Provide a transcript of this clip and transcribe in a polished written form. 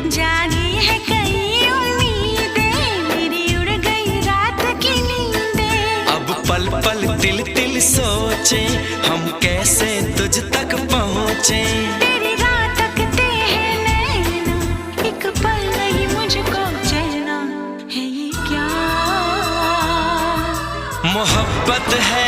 जागी है कई उम्मीदें, मेरी उड़ गई रात की नींदें। अब पल पल तिल तिल सोचे, हम कैसे तुझ तक पहुँचे। तेरी राह तकते हैं नैना, एक पल नहीं मुझको चैना। है ये क्या मोहब्बत है